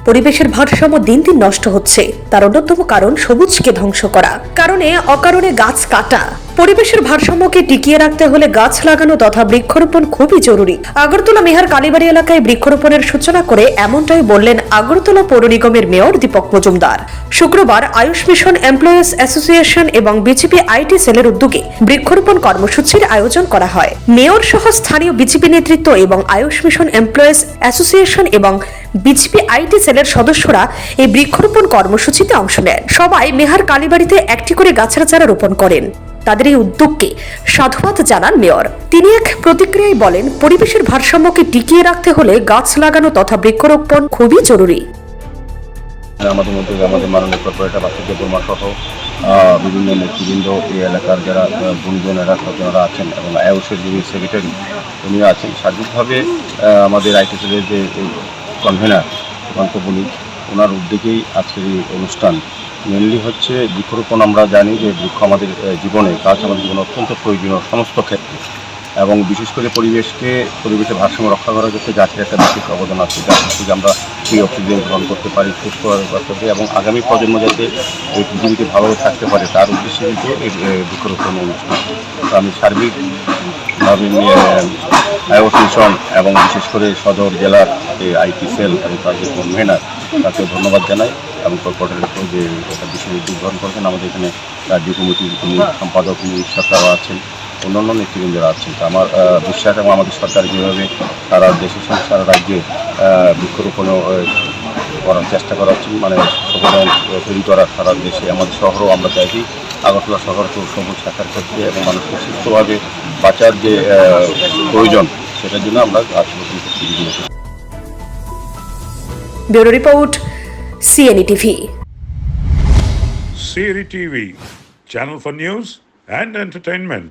পরিবেশের ভারসাম্য দিন দিন নষ্ট হচ্ছে। তার অন্যতম কারণ সবুজকে ধ্বংস করা, কারণে অকারণে গাছ কাটা। পরিবেশের ভারসাম্যকে টিকিয়ে রাখতে হলে গাছ লাগানো তথা বৃক্ষরোপণ খুবই জরুরি। আগরতলা মেহার কালীবাড়ি এলাকায় বৃক্ষরোপণের সূচনা করে এমনটাই বললেন আগরতলা পৌর নিগমের মেয়র দীপক মজুমদার। শুক্রবার আয়ুষ মিশন এমপ্লয়িজ অ্যাসোসিয়েশন এবং বিজেপি আইটি সেলের উদ্যোগে বৃক্ষরোপণ কর্মসূচির আয়োজন করা হয়। মেয়র সহ স্থানীয় বিজেপি নেতৃত্ব এবং আয়ুষ মিশন এমপ্লয়িজ অ্যাসোসিয়েশন এবং বিজেপি আইটি সেলের সদস্যরা এই বৃক্ষরোপণ কর্মসূচিতে অংশ নেন। সবাই মেহার কালীবাড়িতে একটি করে গাছের চারা রোপণ করেন। তাদের এই উদ্যোগকে সাধুবাদ জানান মেয়র। তিনি এক প্রতিক্রিয়ায় বলেন, পরিবেশের ভারসাম্যকে টিকিয়ে রাখতে হলে গাছ লাগানো তথা বৃক্ষরোপণ খুবই জরুরি। আমাদের মধ্যে আমাদের মাননীয় কর্পোরেটর বাসুদেব বর্মা সহ বিভিন্ন নেতৃবৃন্দ এই এলাকার যারা গুণজনেরা স্বজনেরা আছেন এবং আয়ুষের যিনি সেক্রেটারি উনি আছেন, সার্বিকভাবে আমাদের আইটি সেলের যে কনভেনার সুকান্ত বণিক ওনার উদ্যোগেই আজকের এই অনুষ্ঠান। মেনলি হচ্ছে বৃক্ষরোপণ। আমরা জানি যে বৃক্ষ আমাদের জীবনে, গাছ আমাদের জীবনে অত্যন্ত প্রয়োজনীয় সমস্ত ক্ষেত্রে, এবং বিশেষ করে পরিবেশের ভারসাম্য রক্ষা করার ক্ষেত্রে গাছের একটা বিশেষ অবদান আছে। গাছ থেকে আমরা সেই অক্সিজেন গ্রহণ করতে পারি, সুস্থ করতে, এবং আগামী প্রজন্ম যাতে এই পৃথিবীতে ভালোভাবে থাকতে পারে তার উদ্দেশ্যে কিন্তু এই বৃক্ষরোপণ অনুষ্ঠান। তো আমি সার্বিকভাবে আয়ুষ মিশন এবং বিশেষ করে সদর জেলার যে আইটি সেল এবং তার যে কনভেনার তাকে ধন্যবাদ জানাই, এবং কর্পোরেটর যে একটা বিশেষ উদ্যোগ গ্রহণ করেছেন। আমাদের এখানে রাজ্য কমিটির যিনি সম্পাদক সরকারও আছেন, অন্যান্য নেতৃবৃন্দরা আছেন। তো আমার বিশ্বাস এবং আমাদের সরকার যেভাবে সারা দেশে সারা রাজ্যে বৃক্ষরোপণ করার চেষ্টা করা হচ্ছে, মানে সবরণ তৈরি করার সারা দেশে, আমাদের শহরও আমরা চাইছি আগরতলা শহরকে সবুজ থাকার ক্ষেত্রে এবং মানুষকে সুস্থভাবে বাঁচার যে প্রয়োজন সেটার জন্য আমরা গাছ রোপণ করতে দিয়েছি। Bureau report, CNE TV. CNE TV, channel for news and entertainment.